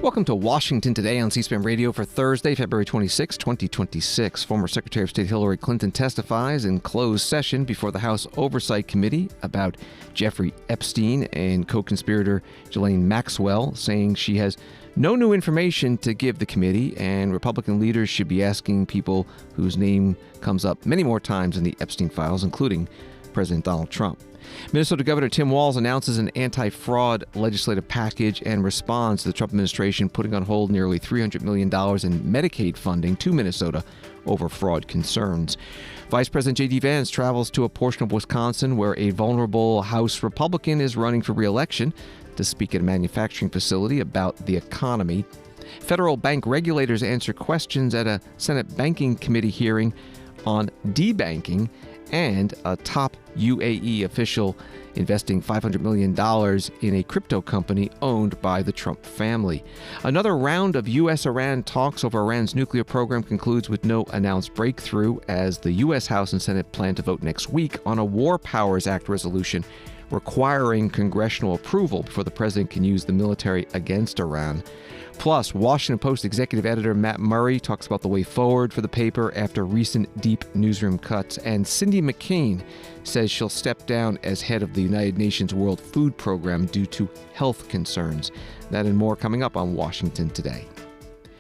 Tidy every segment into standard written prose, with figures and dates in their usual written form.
Welcome to Washington Today on C-SPAN Radio for Thursday, February 26, 2026. Former Secretary of State Hillary Clinton testifies in closed session before the House Oversight Committee about Jeffrey Epstein and co-conspirator Ghislaine Maxwell, saying she has no new information to give the committee, and Republican leaders should be asking people whose name comes up many more times in the Epstein files, including President Donald Trump. Minnesota Governor Tim Walz announces an anti-fraud legislative package and responds to the Trump administration putting on hold nearly $300 million in Medicaid funding to Minnesota over fraud concerns. Vice President JD Vance travels to a portion of Wisconsin where a vulnerable House Republican is running for reelection to speak at a manufacturing facility about the economy. Federal bank regulators answer questions at a Senate Banking Committee hearing on debanking, and a top UAE official investing $500 million in a crypto company owned by the Trump family. Another round of U.S.-Iran talks over Iran's nuclear program concludes with no announced breakthrough, as the U.S. House and Senate plan to vote next week on a War Powers Act resolution requiring congressional approval before the president can use the military against Iran. Plus, Washington Post executive editor Matt Murray talks about the way forward for the paper after recent deep newsroom cuts. And Cindy McCain says she'll step down as head of the United Nations World Food Program due to health concerns. That and more coming up on Washington Today.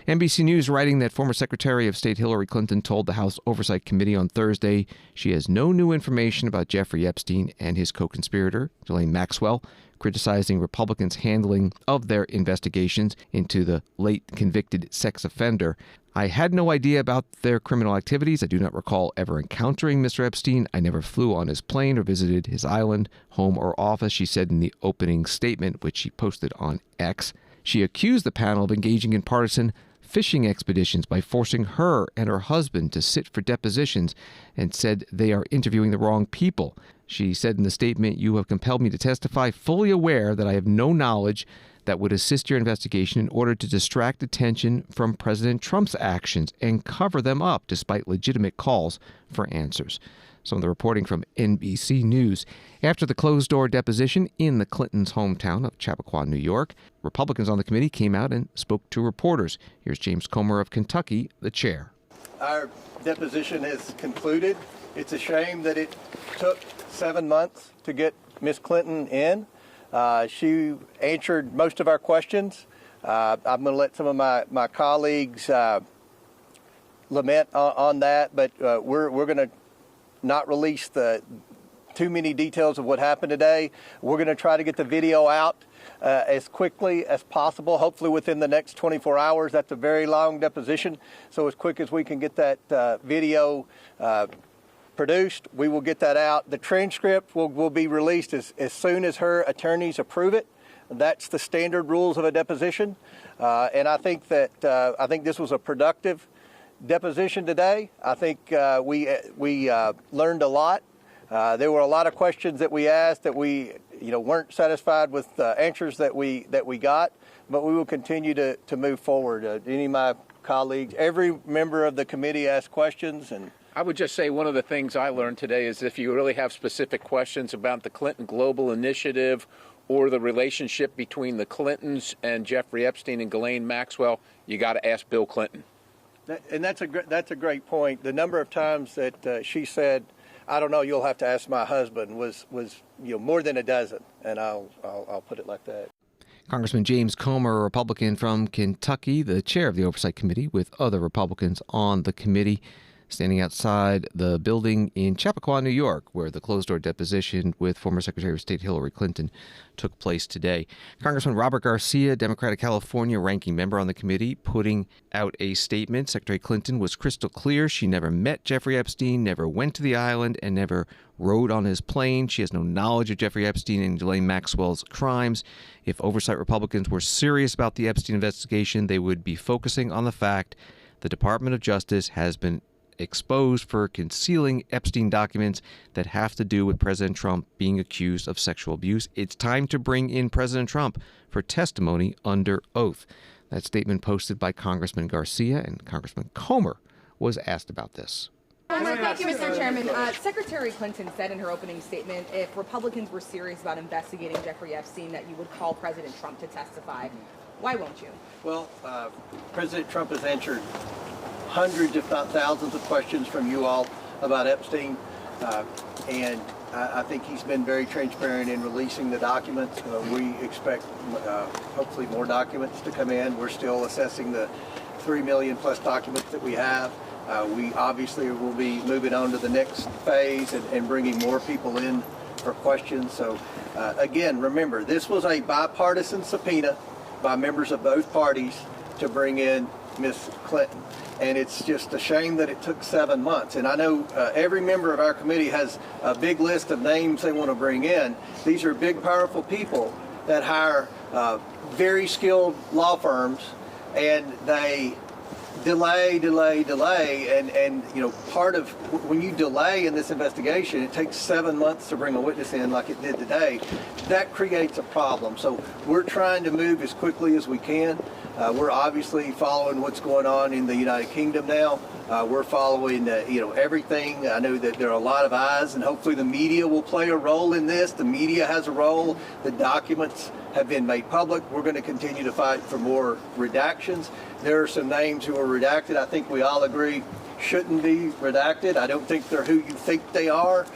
NBC News writing that former Secretary of State Hillary Clinton told the House Oversight Committee on Thursday she has no new information about Jeffrey Epstein and his co-conspirator, Ghislaine Maxwell, criticizing Republicans' handling of their investigations into the late convicted sex offender. I had no idea about their criminal activities. I do not recall ever encountering Mr. Epstein. I never flew on his plane or visited his island, home, or office, she said in the opening statement, which she posted on X. She accused the panel of engaging in partisan fishing expeditions by forcing her and her husband to sit for depositions and said they are interviewing the wrong people. She said in the statement, "You have compelled me to testify, fully aware that I have no knowledge that would assist your investigation in order to distract attention from President Trump's actions and cover them up despite legitimate calls for answers." Some of the reporting from NBC News. After the closed-door deposition in the Clintons' hometown of Chappaqua, New York, Republicans on the committee came out and spoke to reporters. Here's James Comer of Kentucky, the chair. Our deposition has concluded. It's a shame that it took 7 months to get Ms. Clinton in. She answered most of our questions. I'm going to let some of my colleagues lament on that, but we're going to not release too many details of what happened today. We're going to try to get the video out as quickly as possible, hopefully within the next 24 hours. That's a very long deposition, so as quick as we can get that video produced, we will get that out. The transcript will be released as soon as her attorneys approve it. That's the standard rules of a deposition, and I think this was a productive deposition today. I think we learned a lot. There were a lot of questions that we asked that we weren't satisfied with the answers that we got, but we will continue to move forward. Any of my colleagues, every member of the committee asked questions, and I would just say one of the things I learned today is if you really have specific questions about the Clinton Global Initiative or the relationship between the Clintons and Jeffrey Epstein and Ghislaine Maxwell, you got to ask Bill Clinton. And that's a great point. The number of times that she said, "I don't know, you'll have to ask my husband," was more than a dozen, and I'll put it like that. Congressman James Comer, a Republican from Kentucky, the chair of the Oversight Committee, with other Republicans on the committee, standing outside the building in Chappaqua, New York, where the closed-door deposition with former Secretary of State Hillary Clinton took place today. Congressman Robert Garcia, Democratic California ranking member on the committee, putting out a statement. Secretary Clinton was crystal clear. She never met Jeffrey Epstein, never went to the island, and never rode on his plane. She has no knowledge of Jeffrey Epstein and Ghislaine Maxwell's crimes. If oversight Republicans were serious about the Epstein investigation, they would be focusing on the fact the Department of Justice has been exposed for concealing Epstein documents that have to do with President Trump being accused of sexual abuse. It's time to bring in President Trump for testimony under oath. That statement posted by Congressman Garcia, and Congressman Comer was asked about this. Thank you, Mr. Chairman. Secretary Clinton said in her opening statement if Republicans were serious about investigating Jeffrey Epstein that you would call President Trump to testify. Why won't you? Well, President Trump has answered hundreds, if not thousands, of questions from you all about Epstein, and I think he's been very transparent in releasing the documents. We expect hopefully more documents to come in. We're still assessing the 3 million plus documents that we have. We obviously will be moving on to the next phase and bringing more people in for questions. So again, remember, this was a bipartisan subpoena by members of both parties to bring in Ms. Clinton. And it's just a shame that it took 7 months. And I know every member of our committee has a big list of names they want to bring in. These are big, powerful people that hire very skilled law firms, and they delay, and you know, part of when you delay in this investigation, it takes 7 months to bring a witness in like it did today. That creates a problem. So we're trying to move as quickly as we can. We're obviously following what's going on in the United Kingdom now. We're following, everything. I know that there are a lot of eyes, and hopefully the media will play a role in this. The media has a role. The documents have been made public. We're going to continue to fight for more redactions. There are some names who are redacted. I think we all agree shouldn't be redacted. I don't think they're who you think they are.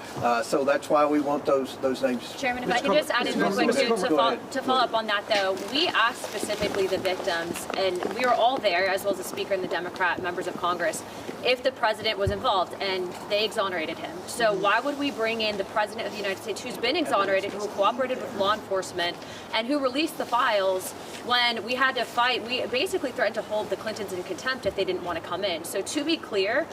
So that's why we want those names. Chairman, if I could just add in real quick to follow up on that, though, we asked specifically the victims, and we were all there, as well as the Speaker and the Democrat members of Congress, if the president was involved, and they exonerated him. So why would we bring in the president of the United States, who's been exonerated, who cooperated with law enforcement, and who released the files when we had to fight? We basically threatened to hold the Clintons in contempt if they didn't want to come in. So to be clear,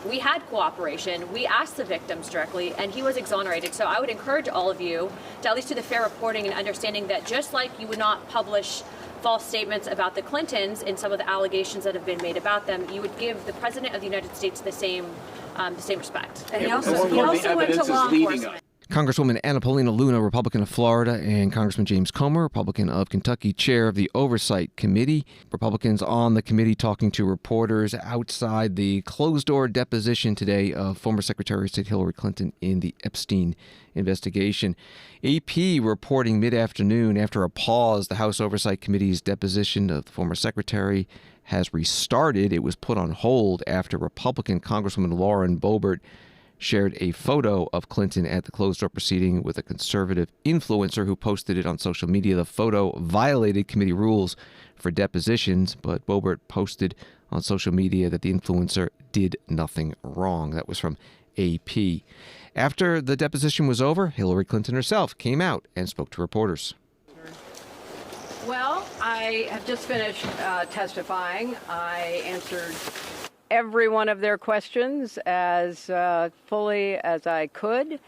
we had cooperation. We asked the victims directly, and he was exonerated. So I would encourage all of you to at least do the fair reporting and understanding that just like you would not publish false statements about the Clintons in some of the allegations that have been made about them, you would give the President of the United States the same respect. And he also went to law enforcement. Congresswoman Anna Paulina Luna, Republican of Florida, and Congressman James Comer, Republican of Kentucky, chair of the Oversight Committee. Republicans on the committee talking to reporters outside the closed-door deposition today of former Secretary of State Hillary Clinton in the Epstein investigation. AP reporting mid-afternoon after a pause, the House Oversight Committee's deposition of the former secretary has restarted. It was put on hold after Republican Congresswoman Lauren Boebert shared a photo of Clinton at the closed-door proceeding with a conservative influencer who posted it on social media. The photo violated committee rules for depositions, but Boebert posted on social media that the influencer did nothing wrong. That was from AP. After the deposition was over, Hillary Clinton herself came out and spoke to reporters. Well, I have just finished testifying. I answered every one of their questions as fully as I could,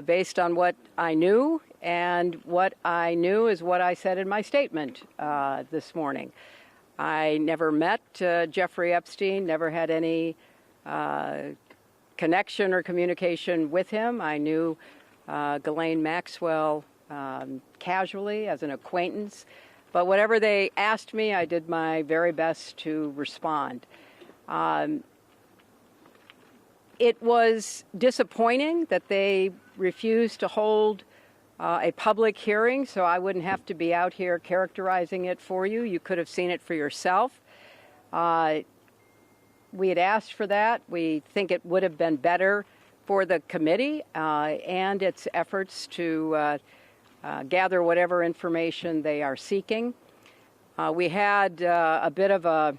based on what I knew, and what I knew is what I said in my statement this morning. I never met Jeffrey Epstein, never had any connection or communication with him. I knew Ghislaine Maxwell casually as an acquaintance, but whatever they asked me, I did my very best to respond. It was disappointing that they refused to hold a public hearing, so I wouldn't have to be out here characterizing it for you. You could have seen it for yourself. We had asked for that. We think it would have been better for the committee and its efforts to gather whatever information they are seeking. We had a bit of a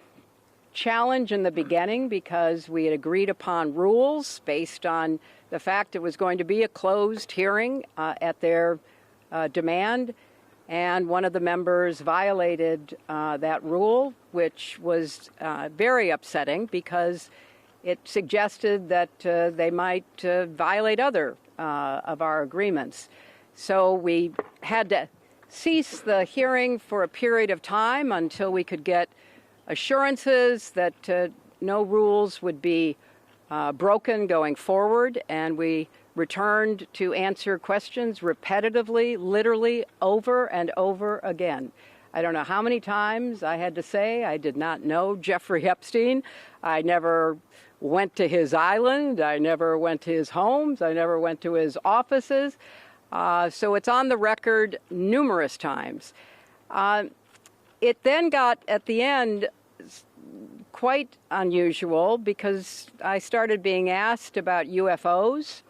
challenge in the beginning because we had agreed upon rules based on the fact it was going to be a closed hearing at their demand, and one of the members violated that rule, which was very upsetting because it suggested that they might violate other of our agreements. So we had to cease the hearing for a period of time until we could get assurances that no rules would be broken going forward, and we returned to answer questions repetitively, literally over and over again. I don't know how many times I had to say I did not know Jeffrey Epstein. I never went to his island. I never went to his homes. I never went to his offices. So it's on the record numerous times. It then got, at the end, quite unusual because I started being asked about UFOs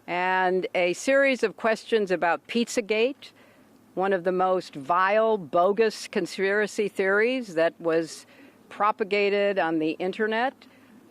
and a series of questions about Pizzagate, one of the most vile, bogus conspiracy theories that was propagated on the internet,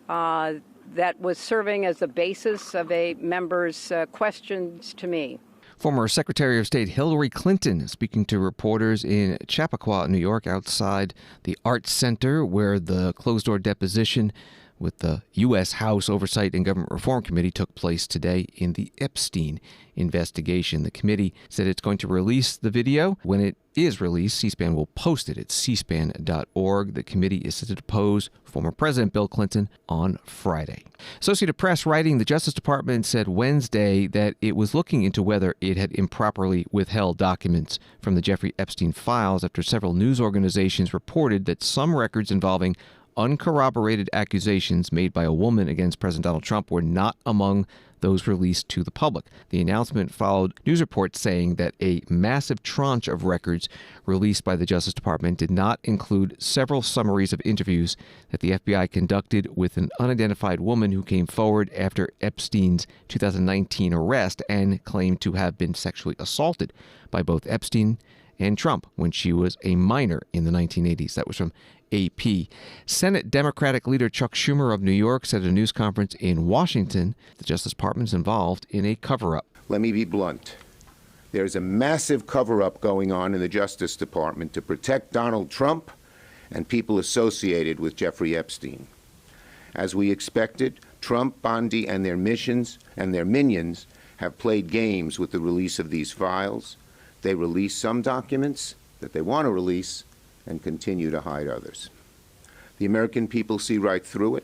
that was serving as the basis of a member's questions to me. Former Secretary of State Hillary Clinton speaking to reporters in Chappaqua, New York, outside the Arts Center, where the closed-door deposition with the U.S. House Oversight and Government Reform Committee took place today in the Epstein investigation. The committee said it's going to release the video. When it is released, C-SPAN will post it at cspan.org. The committee is set to depose former President Bill Clinton on Friday. Associated Press writing, the Justice Department said Wednesday that it was looking into whether it had improperly withheld documents from the Jeffrey Epstein files after several news organizations reported that some records involving uncorroborated accusations made by a woman against President Donald Trump were not among those released to the public. The announcement followed news reports saying that a massive tranche of records released by the Justice Department did not include several summaries of interviews that the FBI conducted with an unidentified woman who came forward after Epstein's 2019 arrest and claimed to have been sexually assaulted by both Epstein and Trump when she was a minor in the 1980s. That was from AP. Senate Democratic leader Chuck Schumer of New York said at a news conference in Washington the Justice Department is involved in a cover-up. Let me be blunt. There's a massive cover-up going on in the Justice Department to protect Donald Trump and people associated with Jeffrey Epstein. As we expected, Trump, Bondi, and their minions have played games with the release of these files. They release some documents that they want to release and continue to hide others. The American people see right through it,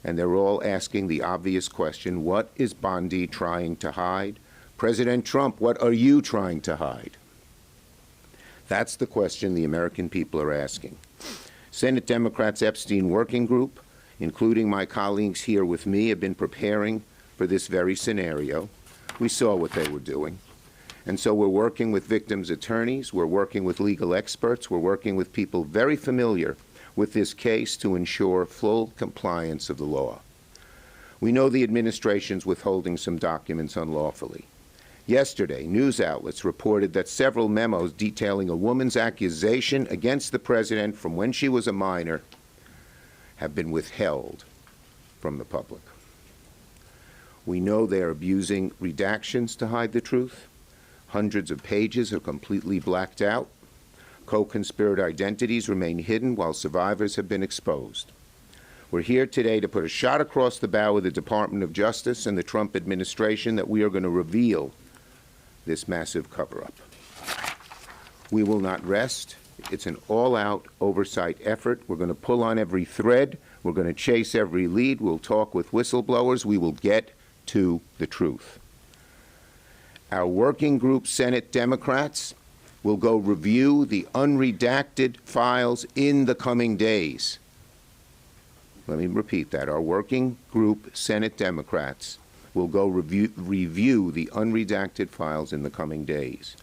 and they're all asking the obvious question, what is Bondi trying to hide? President Trump, what are you trying to hide? That's the question the American people are asking. Senate Democrats' Epstein Working Group, including my colleagues here with me, have been preparing for this very scenario. We saw what they were doing. And so we're working with victims' attorneys, we're working with legal experts, we're working with people very familiar with this case to ensure full compliance of the law. We know the administration's withholding some documents unlawfully. Yesterday, news outlets reported that several memos detailing a woman's accusation against the president from when she was a minor have been withheld from the public. We know they're abusing redactions to hide the truth. Hundreds of pages are completely blacked out. Co-conspirator identities remain hidden while survivors have been exposed. We're here today to put a shot across the bow of the Department of Justice and the Trump administration that we are going to reveal this massive cover-up. We will not rest. It's an all-out oversight effort. We're going to pull on every thread. We're going to chase every lead. We'll talk with whistleblowers. We will get to the truth. Our working group, Senate Democrats, will go review the unredacted files in the coming days. Let me repeat that. Our working group, Senate Democrats, will go review the unredacted files in the coming days.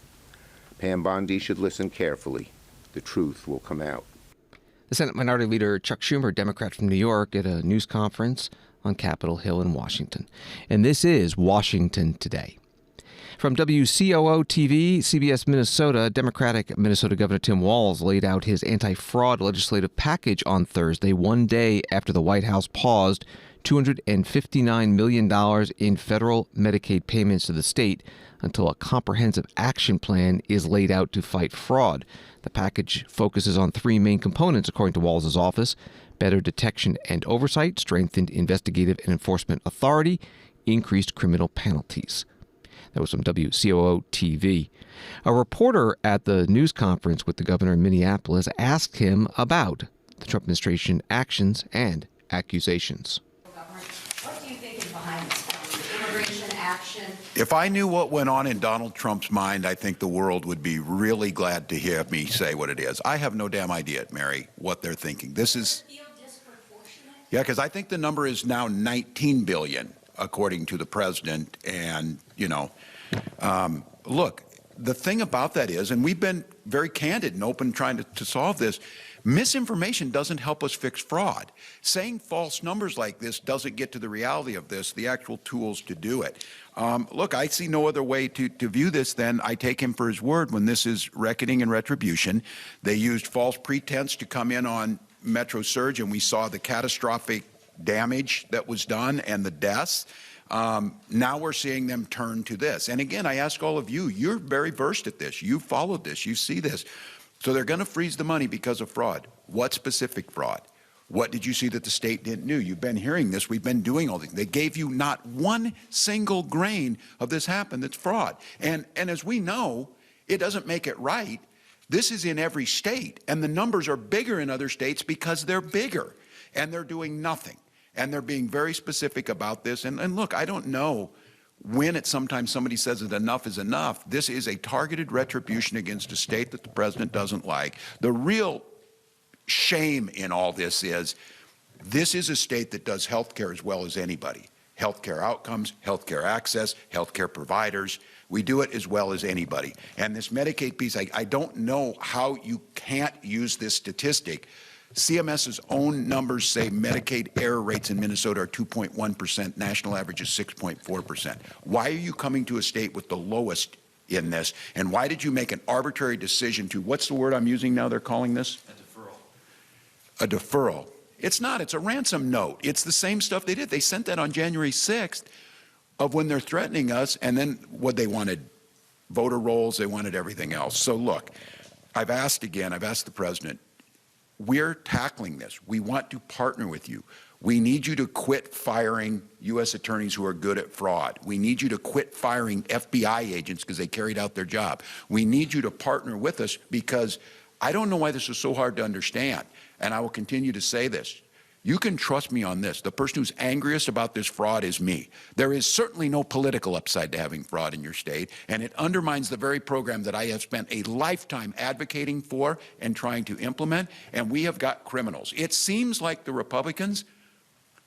Pam Bondi should listen carefully. The truth will come out. The Senate Minority Leader Chuck Schumer, Democrat from New York, at a news conference on Capitol Hill in Washington. And this is Washington Today. From WCOO-TV, CBS Minnesota, Democratic Minnesota Governor Tim Walz laid out his anti-fraud legislative package on Thursday, one day after the White House paused $259 million in federal Medicaid payments to the state until a comprehensive action plan is laid out to fight fraud. The package focuses on three main components, according to Walz's office: better detection and oversight, strengthened investigative and enforcement authority, increased criminal penalties. That was from WCOO-TV. A reporter at the news conference with the governor in Minneapolis asked him about the Trump administration actions and accusations. What do you think is behind this immigration action? If I knew what went on in Donald Trump's mind, I think the world would be really glad to hear me say what it is. I have no damn idea, Mary, what they're thinking. This is, yeah, because I think the number is now 19 billion, according to the president. And, you know, look, the thing about that is, and we've been very candid and open trying to solve this, misinformation doesn't help us fix fraud. Saying false numbers like this doesn't get to the reality of this, the actual tools to do it. Look, I see no other way to view this than I take him for his word when this is reckoning and retribution. They used false pretense to come in on Metro Surge, and we saw the catastrophic damage that was done and the deaths. Now we're seeing them turn to this. And again, I ask all of you, you're very versed at this. You followed this. You see this. So they're going to freeze the money because of fraud. What specific fraud? What did you see that the state didn't do? You've been hearing this. We've been doing all these. They gave you not one single grain of this happened that's fraud. And as we know, it doesn't make it right. This is in every state, and the numbers are bigger in other states because they're bigger, and they're doing nothing. And they're being very specific about this. And look, I don't know when sometimes somebody says that enough is enough. This is a targeted retribution against a state that the president doesn't like. The real shame in all this is a state that does health care as well as anybody. Health care outcomes, health care access, health care providers. We do it as well as anybody. And this Medicaid piece, I don't know how you can't use this statistic. CMS's own numbers say Medicaid error rates in Minnesota are 2.1%. National average is 6.4%. Why are you coming to a state with the lowest in this? And why did you make an arbitrary decision to, what's the word I'm using now they're calling this? A deferral. It's not. It's a ransom note. It's the same stuff they did. They sent that on January 6th of when they're threatening us, and then what they wanted, voter rolls, they wanted everything else. So look, I've asked the president, we're tackling this. We want to partner with you. We need you to quit firing U.S. attorneys who are good at fraud. We need you to quit firing FBI agents because they carried out their job. We need you to partner with us because I don't know why this is so hard to understand, and I will continue to say this. You can trust me on this. The person who's angriest about this fraud is me. There is certainly no political upside to having fraud in your state, and it undermines the very program that I have spent a lifetime advocating for and trying to implement, and we have got criminals. It seems like the Republicans,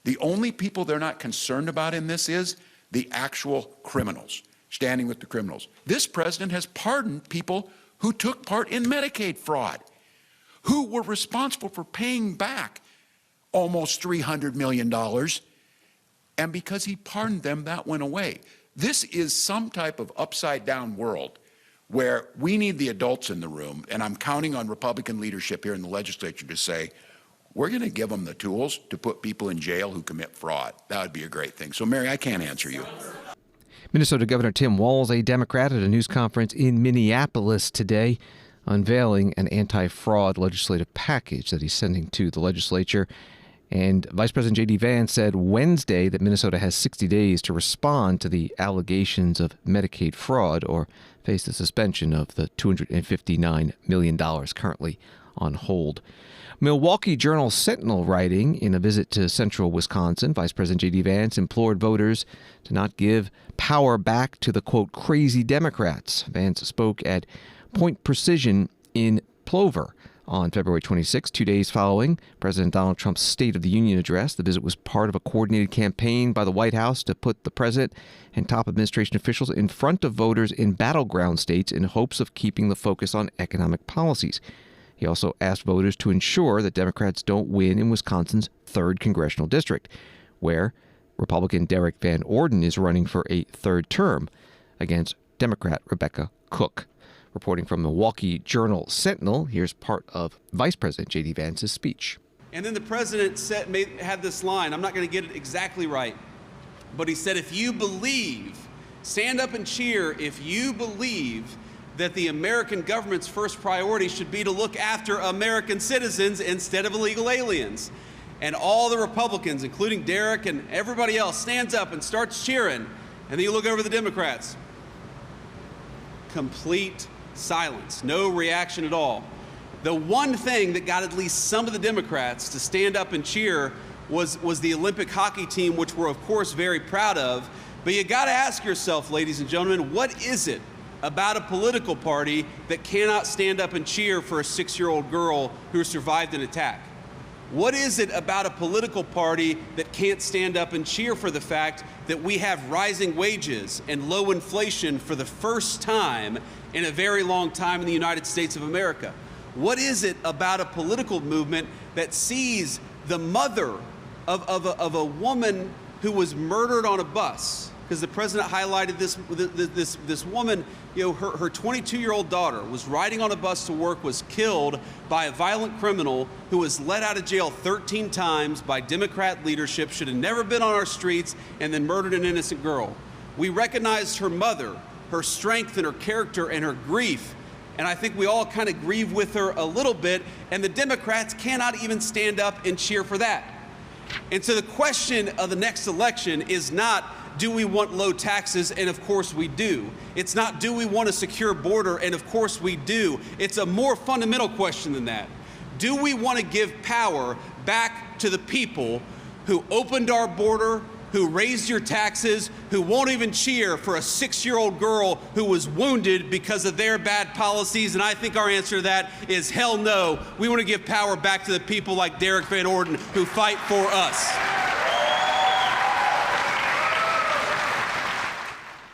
the only people they're not concerned about in this is the actual criminals, standing with the criminals. This president has pardoned people who took part in Medicaid fraud, who were responsible for paying back almost $300 million, and because he pardoned them, that went away. This is some type of upside-down world where we need the adults in the room, and I'm counting on Republican leadership here in the legislature to say, we're going to give them the tools to put people in jail who commit fraud. That would be a great thing. So, Mary, I can't answer you. Minnesota Governor Tim Walz, a Democrat, at a news conference in Minneapolis today, unveiling an anti-fraud legislative package that he's sending to the legislature. And Vice President JD Vance said Wednesday that Minnesota has 60 days to respond to the allegations of Medicaid fraud or face the suspension of the $259 million currently on hold. Milwaukee Journal Sentinel writing, in a visit to central Wisconsin, Vice President JD Vance implored voters to not give power back to the, quote, crazy Democrats. Vance spoke at Point Precision in Plover on February 26, 2 days following President Donald Trump's State of the Union address. The visit was part of a coordinated campaign by the White House to put the president and top administration officials in front of voters in battleground states in hopes of keeping the focus on economic policies. He also asked voters to ensure that Democrats don't win in Wisconsin's 3rd congressional district, where Republican Derek Van Orden is running for a 3rd term against Democrat Rebecca Cook. Reporting from Milwaukee Journal Sentinel, here's part of Vice President J.D. Vance's speech. And then the president had this line, I'm not going to get it exactly right, but he said, if you believe, stand up and cheer if you believe that the American government's first priority should be to look after American citizens instead of illegal aliens. And all the Republicans, including Derek and everybody else, stands up and starts cheering. And then you look over the Democrats. Complete silence, no reaction at all. The one thing that got at least some of the Democrats to stand up and cheer was the Olympic hockey team, which we're of course very proud of. But you got to ask yourself, ladies and gentlemen, what is it about a political party that cannot stand up and cheer for a 6-year-old girl who survived an attack? What is it about a political party that can't stand up and cheer for the fact that we have rising wages and low inflation for the first time in a very long time in the United States of America. What is it about a political movement that sees the mother of a woman who was murdered on a bus? Because the president highlighted this woman, her 22-year-old daughter was riding on a bus to work, was killed by a violent criminal who was let out of jail 13 times by Democrat leadership, should have never been on our streets, and then murdered an innocent girl. We recognized her mother, her strength and her character and her grief, and I think we all kind of grieve with her a little bit, and the Democrats cannot even stand up and cheer for that. And so the question of the next election is not, do we want low taxes? And of course we do. It's not, do we want a secure border? And of course we do. It's a more fundamental question than that. Do we want to give power back to the people who opened our border, who raised your taxes, who won't even cheer for a 6-year-old girl who was wounded because of their bad policies? And I think our answer to that is hell no. We want to give power back to the people like Derek Van Orden who fight for us.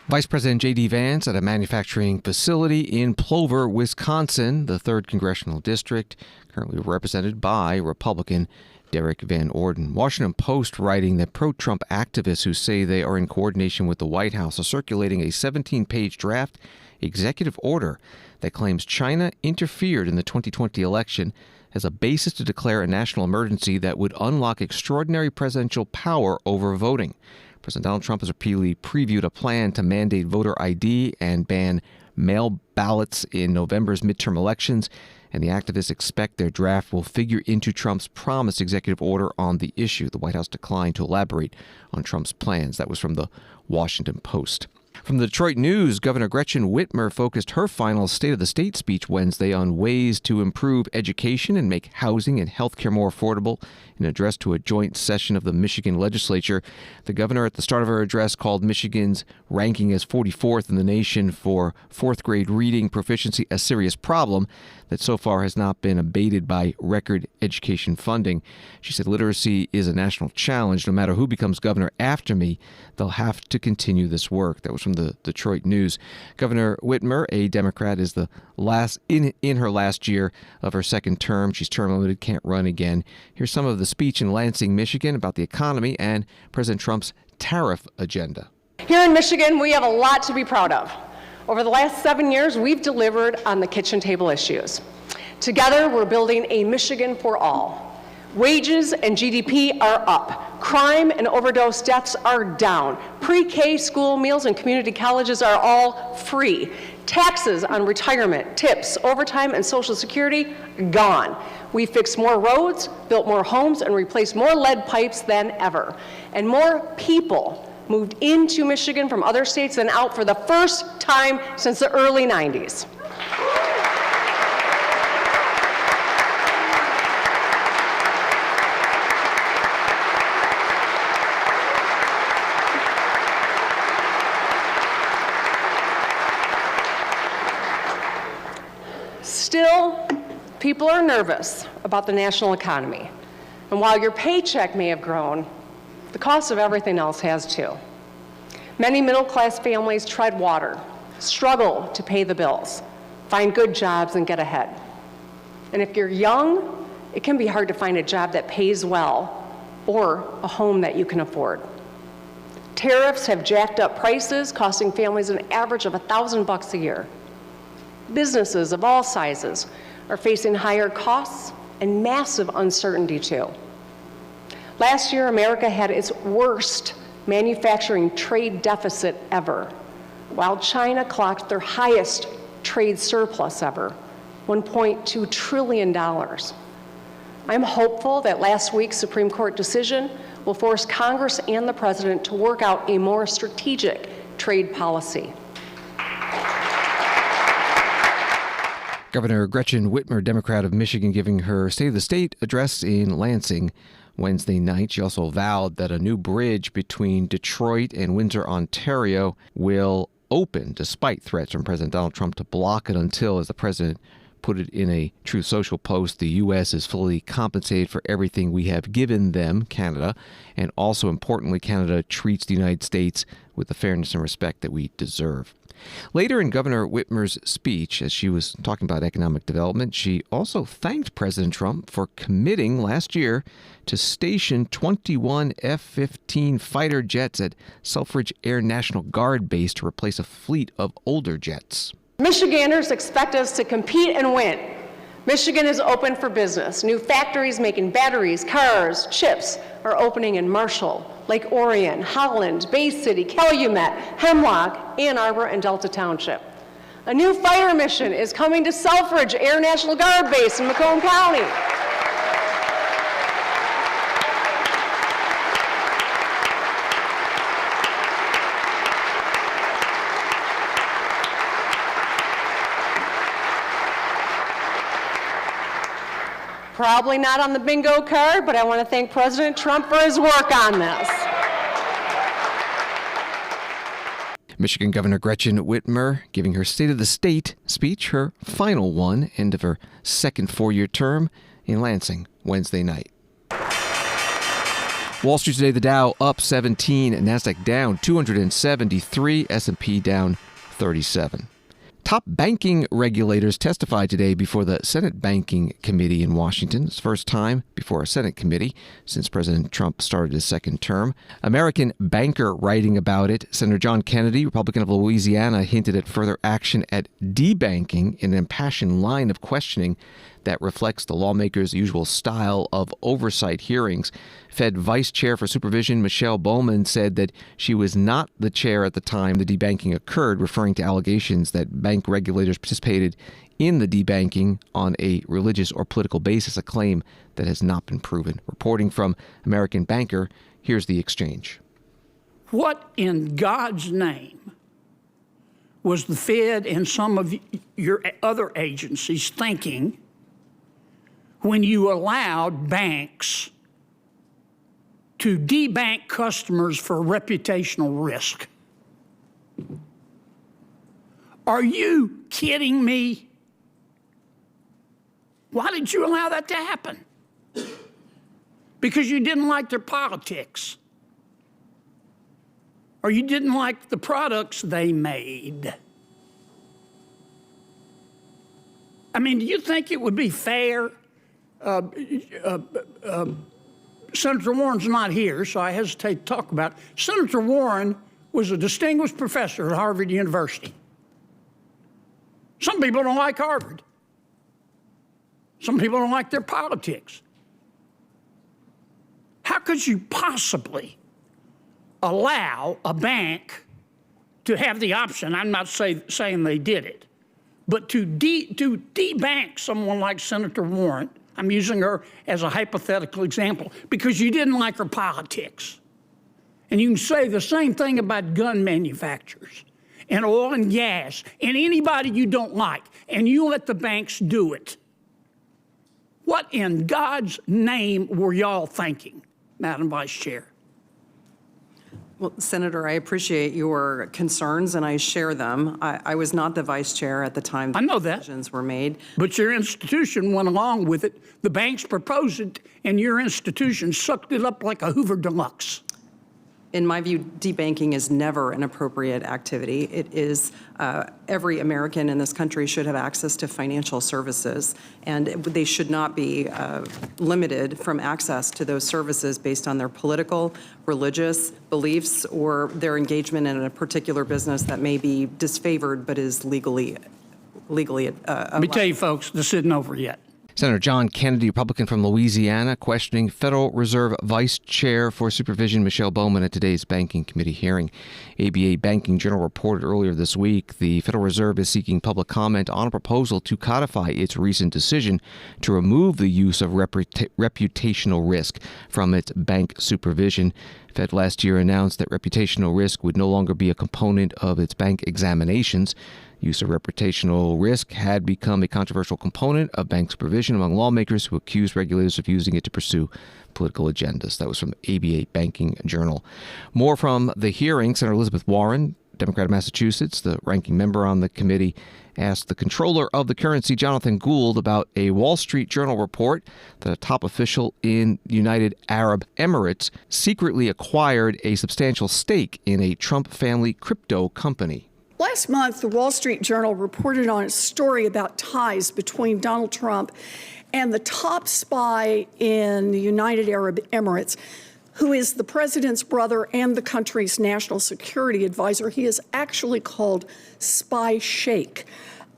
Vice President JD Vance at a manufacturing facility in Plover, Wisconsin, the 3rd Congressional District, currently represented by Republican Derek Van Orden. Washington Post writing that pro-Trump activists who say they are in coordination with the White House are circulating a 17-page draft executive order that claims China interfered in the 2020 election as a basis to declare a national emergency that would unlock extraordinary presidential power over voting. President Donald Trump has repeatedly previewed a plan to mandate voter ID and ban mail ballots in November's midterm elections, and the activists expect their draft will figure into Trump's promised executive order on the issue. The White House declined to elaborate on Trump's plans. That was from the Washington Post. From the Detroit News, Governor Gretchen Whitmer focused her final State of the State speech Wednesday on ways to improve education and make housing and health care more affordable. In an address to a joint session of the Michigan legislature, the governor at the start of her address called Michigan's ranking as 44th in the nation for 4th grade reading proficiency a serious problem that so far has not been abated by record education funding. She said literacy is a national challenge. No matter who becomes governor after me, they'll have to continue this work. That was from the Detroit News. Governor Whitmer, a Democrat, is the last in her last year of her second term. She's term limited, can't run again. Here's some of the speech in Lansing, Michigan about the economy and President Trump's tariff agenda. Here in Michigan, we have a lot to be proud of. Over the last 7 years, we've delivered on the kitchen table issues. Together, we're building a Michigan for all. Wages and GDP are up. Crime and overdose deaths are down. Pre-K school meals and community colleges are all free. Taxes on retirement, tips, overtime, and Social Security, gone. We fixed more roads, built more homes, and replaced more lead pipes than ever. And more people moved into Michigan from other states than out for the first time since the early 90s. Still, people are nervous about the national economy. And while your paycheck may have grown, the cost of everything else has too. Many middle-class families tread water, struggle to pay the bills, find good jobs, and get ahead. And if you're young, it can be hard to find a job that pays well or a home that you can afford. Tariffs have jacked up prices, costing families an average of $1,000 a year. Businesses of all sizes are facing higher costs and massive uncertainty too. Last year, America had its worst manufacturing trade deficit ever, while China clocked their highest trade surplus ever, $1.2 trillion. I'm hopeful that last week's Supreme Court decision will force Congress and the President to work out a more strategic trade policy. Governor Gretchen Whitmer, Democrat of Michigan, giving her State of the State address in Lansing Wednesday night. She also vowed that a new bridge between Detroit and Windsor, Ontario will open despite threats from President Donald Trump to block it until, as the president put it in a Truth Social post. The U.S. is fully compensated for everything we have given them, Canada, and also importantly, Canada treats the United States with the fairness and respect that we deserve. Later in Governor Whitmer's speech, as she was talking about economic development, she also thanked President Trump for committing last year to station 21 F-15 fighter jets at Selfridge Air National Guard Base to replace a fleet of older jets. Michiganders expect us to compete and win. Michigan is open for business. New factories making batteries, cars, chips are opening in Marshall, Lake Orion, Holland, Bay City, Calumet, Hemlock, Ann Arbor, and Delta Township. A new fighter mission is coming to Selfridge Air National Guard Base in Macomb County. Probably not on the bingo card, but I want to thank President Trump for his work on this. Michigan Governor Gretchen Whitmer giving her State of the State speech, her final one, end of her second four-year term in Lansing Wednesday night. Wall Street today, the Dow up 17, NASDAQ down 273, S&P down 37. Top banking regulators testified today before the Senate Banking Committee in Washington. It's the first time before a Senate committee since President Trump started his second term. American banker writing about it. Senator John Kennedy, Republican of Louisiana, hinted at further action at debanking in an impassioned line of questioning that reflects the lawmakers' usual style of oversight hearings. Fed Vice Chair for Supervision Michelle Bowman said that she was not the chair at the time the debanking occurred, referring to allegations that bank regulators participated in the debanking on a religious or political basis, a claim that has not been proven. Reporting from American Banker, here's the exchange. What in God's name was the Fed and some of your other agencies thinking when you allowed banks to debank customers for reputational risk? Are you kidding me? Why did you allow that to happen? Because you didn't like their politics, or you didn't like the products they made. I mean, do you think it would be fair? Senator Warren's not here, so I hesitate to talk about it. Senator Warren was a distinguished professor at Harvard University. Some people don't like Harvard. Some people don't like their politics. How could you possibly allow a bank to have the option? I'm not saying they did it, but to debank someone like Senator Warren. I'm using her as a hypothetical example because you didn't like her politics. And you can say the same thing about gun manufacturers and oil and gas and anybody you don't like, and you let the banks do it. What in God's name were y'all thinking, Madam Vice Chair? Well, Senator, I appreciate your concerns, and I share them. I was not the vice chair at the time I know that. Decisions were made. But your institution went along with it. The banks proposed it, and your institution sucked it up like a Hoover Deluxe. In my view, debanking is never an appropriate activity. It is, every American in this country should have access to financial services, and they should not be limited from access to those services based on their political, religious beliefs, or their engagement in a particular business that may be disfavored but is legally. Let me tell you, folks, this isn't over yet. Senator John Kennedy, Republican from Louisiana, questioning Federal Reserve Vice Chair for Supervision Michelle Bowman at today's Banking Committee hearing. ABA Banking Journal reported earlier this week the Federal Reserve is seeking public comment on a proposal to codify its recent decision to remove the use of reputational risk from its bank supervision. Fed last year announced that reputational risk would no longer be a component of its bank examinations. Use of reputational risk had become a controversial component of bank supervision among lawmakers who accused regulators of using it to pursue political agendas. That was from ABA Banking Journal. More from the hearing. Senator Elizabeth Warren Democrat of Massachusetts, the ranking member on the committee, asked the controller of the currency, Jonathan Gould, about a Wall Street Journal report that a top official in United Arab Emirates secretly acquired a substantial stake in a Trump family crypto company. Last month, the Wall Street Journal reported on a story about ties between Donald Trump and the top spy in the United Arab Emirates, who is the president's brother and the country's national security advisor. He is actually called Spy Sheikh.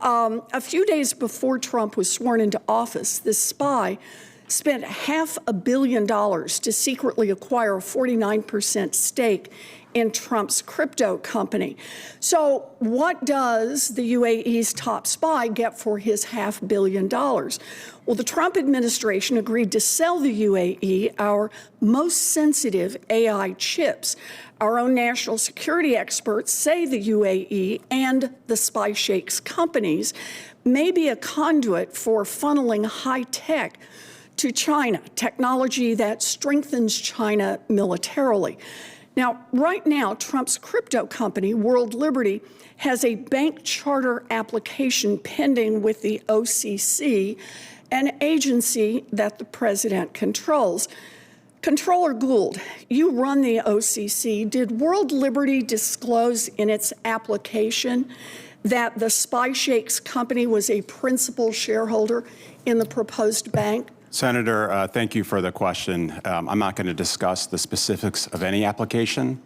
A few days before Trump was sworn into office, this spy spent $500 million to secretly acquire a 49% stake in Trump's crypto company. So what does the UAE's top spy get for his $500 million? Well, the Trump administration agreed to sell the UAE our most sensitive AI chips. Our own national security experts say the UAE and the Spy Sheikh's companies may be a conduit for funneling high tech to China, technology that strengthens China militarily. Now, right now, Trump's crypto company, World Liberty, has a bank charter application pending with the OCC, an agency that the president controls. Controller Gould, you run the OCC. Did World Liberty disclose in its application that the Spy Sheikh's company was a principal shareholder in the proposed bank? Senator, thank you for the question. I'm not going to discuss the specifics of any application.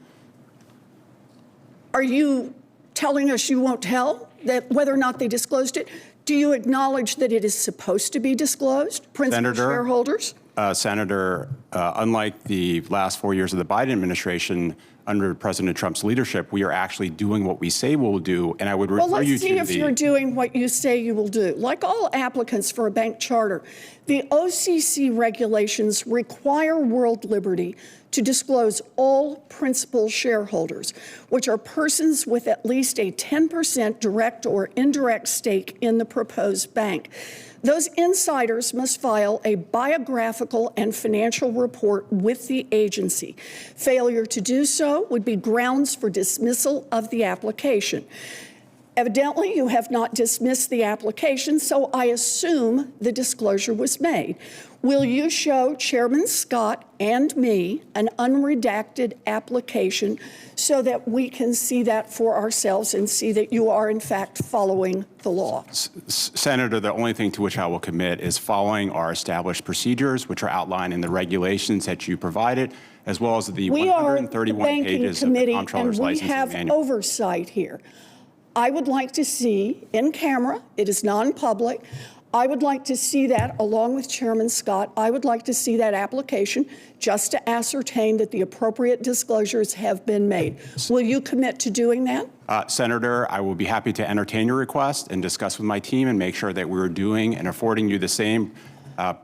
Are you telling us you won't tell that whether or not they disclosed it? Do you acknowledge that it is supposed to be disclosed, principal shareholders? Senator, unlike the last 4 years of the Biden administration, under President Trump's leadership, we are actually doing what we say we'll do, and I would refer you to Well, let's see if you're doing what you say you will do. Like all applicants for a bank charter, the OCC regulations require World Liberty to disclose all principal shareholders, which are persons with at least a 10% direct or indirect stake in the proposed bank. Those insiders must file a biographical and financial report with the agency. Failure to do so would be grounds for dismissal of the application. Evidently, you have not dismissed the application, so I assume the disclosure was made. Will you show Chairman Scott and me an unredacted application so that we can see that for ourselves and see that you are, in fact, following the law? Senator, the only thing to which I will commit is following our established procedures, which are outlined in the regulations that you provided, as well as the 131 pages of the comptroller's licensing manual. We have oversight here. I would like to see in camera, it is non-public, I would like to see that along with Chairman Scott. I would like to see that application just to ascertain that the appropriate disclosures have been made. Will you commit to doing that? Senator, I will be happy to entertain your request and discuss with my team and make sure that we're doing and affording you the same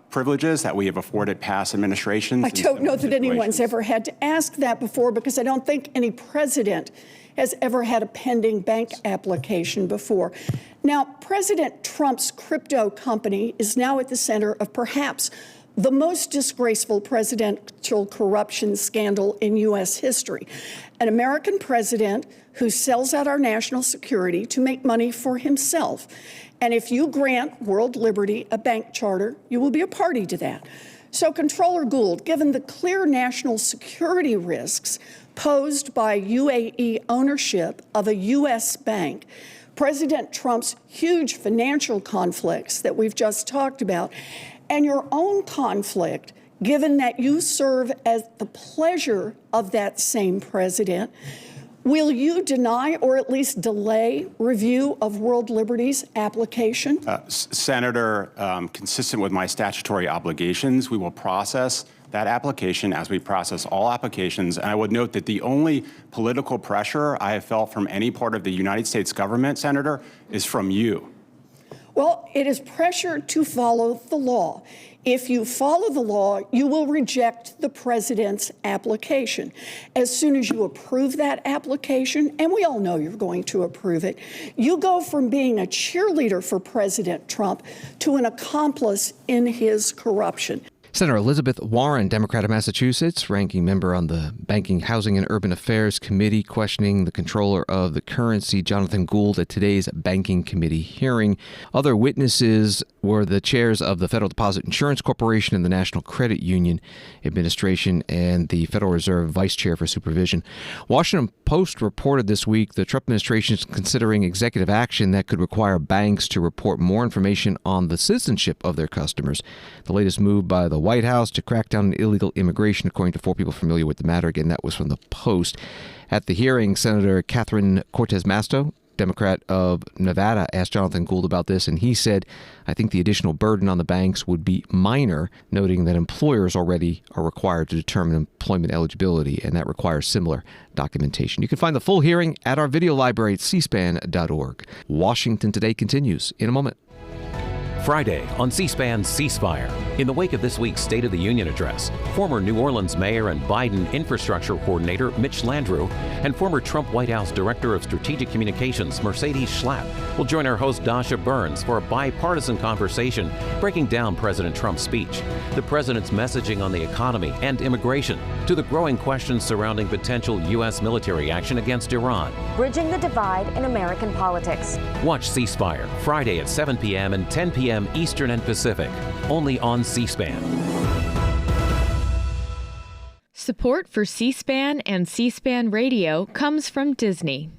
privileges that we have afforded past administrations. I don't know that anyone's ever had to ask that before, because I don't think any president has ever had a pending bank application before. Now, President Trump's crypto company is now at the center of perhaps the most disgraceful presidential corruption scandal in U.S. history. An American president who sells out our national security to make money for himself. And if you grant World Liberty a bank charter, you will be a party to that. So, Controller Gould, given the clear national security risks posed by UAE ownership of a U.S. bank, President Trump's huge financial conflicts that we've just talked about, and your own conflict, given that you serve at the pleasure of that same president, will you deny or at least delay review of World Liberty's application? Senator, consistent with my statutory obligations, we will process that application as we process all applications. And I would note that the only political pressure I have felt from any part of the United States government, Senator, is from you. Well, it is pressure to follow the law. If you follow the law, you will reject the president's application. As soon as you approve that application, and we all know you're going to approve it, you go from being a cheerleader for President Trump to an accomplice in his corruption. Senator Elizabeth Warren, Democrat of Massachusetts, ranking member on the Banking, Housing, and Urban Affairs Committee, questioning the controller of the currency, Jonathan Gould, at today's Banking Committee hearing. Other witnesses were the chairs of the Federal Deposit Insurance Corporation and the National Credit Union Administration and the Federal Reserve Vice Chair for Supervision. Washington Post reported this week the Trump administration is considering executive action that could require banks to report more information on the citizenship of their customers. The latest move by the White House to crack down on illegal immigration, according to 4 people familiar with the matter. Again, that was from the Post. At the hearing, Senator Catherine Cortez Masto, Democrat of Nevada, asked Jonathan Gould about this, and he said, I think the additional burden on the banks would be minor, noting that employers already are required to determine employment eligibility, and that requires similar documentation. You can find the full hearing at our video library at cspan.org. Washington Today continues in a moment. Friday on C-SPAN's Ceasefire. In the wake of this week's State of the Union address, former New Orleans Mayor and Biden Infrastructure Coordinator Mitch Landrieu and former Trump White House Director of Strategic Communications Mercedes Schlapp will join our host Dasha Burns for a bipartisan conversation breaking down President Trump's speech, the president's messaging on the economy and immigration, to the growing questions surrounding potential U.S. military action against Iran. Bridging the divide in American politics. Watch Ceasefire Friday at 7 p.m. and 10 p.m. Eastern and Pacific, only on C-SPAN. Support for C-SPAN and C-SPAN Radio comes from Disney.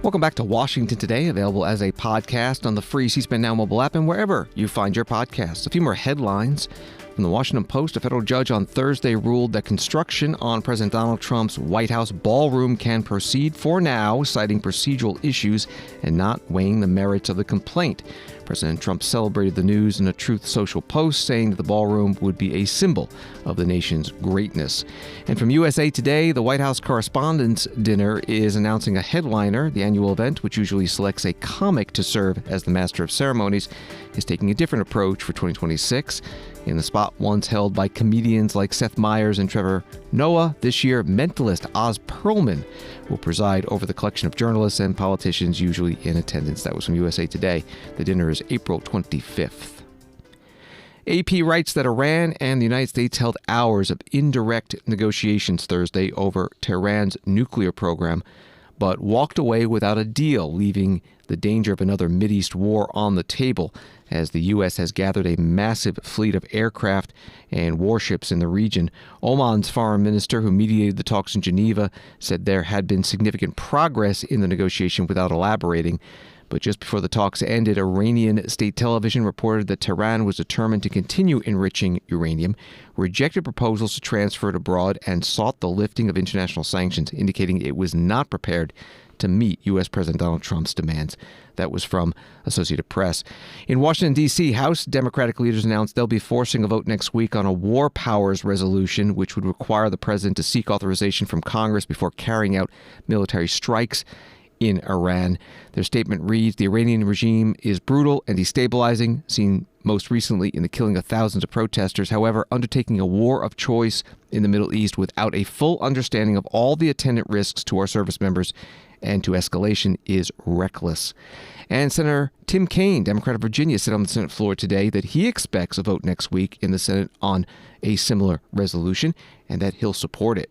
Welcome back to Washington Today, available as a podcast on the free C-SPAN Now mobile app and wherever you find your podcasts. A few more headlines. From the Washington Post, a federal judge on Thursday ruled that construction on President Donald Trump's White House ballroom can proceed for now, citing procedural issues and not weighing the merits of the complaint. President Trump celebrated the news in a Truth Social post, saying that the ballroom would be a symbol of the nation's greatness. And from USA Today, the White House Correspondents' Dinner is announcing a headliner. The annual event, which usually selects a comic to serve as the master of ceremonies, is taking a different approach for 2026. In the spot once held by comedians like Seth Meyers and Trevor Noah, this year mentalist Oz Perlman will preside over the collection of journalists and politicians usually in attendance. That was from USA Today. The dinner is April 25th. AP writes that Iran and the United States held hours of indirect negotiations Thursday over Tehran's nuclear program, but walked away without a deal, leaving the danger of another Mideast war on the table, as the U.S. has gathered a massive fleet of aircraft and warships in the region. Oman's foreign minister, who mediated the talks in Geneva, said there had been significant progress in the negotiation without elaborating. But just before the talks ended, Iranian state television reported that Tehran was determined to continue enriching uranium, rejected proposals to transfer it abroad, and sought the lifting of international sanctions, indicating it was not prepared to meet U.S. President Donald Trump's demands. That was from Associated Press. In Washington, D.C., House Democratic leaders announced they'll be forcing a vote next week on a war powers resolution, which would require the president to seek authorization from Congress before carrying out military strikes in Iran. Their statement reads, the Iranian regime is brutal and destabilizing, seen most recently in the killing of thousands of protesters. However, undertaking a war of choice in the Middle East without a full understanding of all the attendant risks to our service members and to escalation is reckless. And Senator Tim Kaine, Democrat of Virginia, said on the Senate floor today that he expects a vote next week in the Senate on a similar resolution and that he'll support it.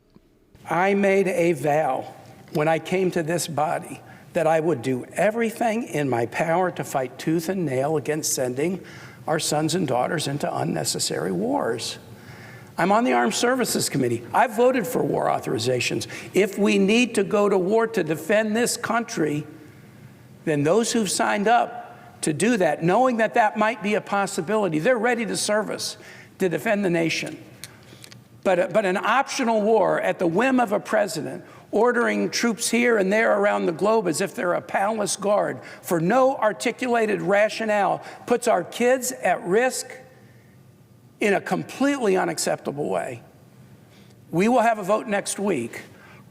I made a vow when I came to this body that I would do everything in my power to fight tooth and nail against sending our sons and daughters into unnecessary wars. I'm on the Armed Services Committee. I've voted for war authorizations. If we need to go to war to defend this country, then those who've signed up to do that, knowing that that might be a possibility, they're ready to serve us to defend the nation. But an optional war at the whim of a president, ordering troops here and there around the globe as if they're a palace guard for no articulated rationale, puts our kids at risk in a completely unacceptable way. We will have a vote next week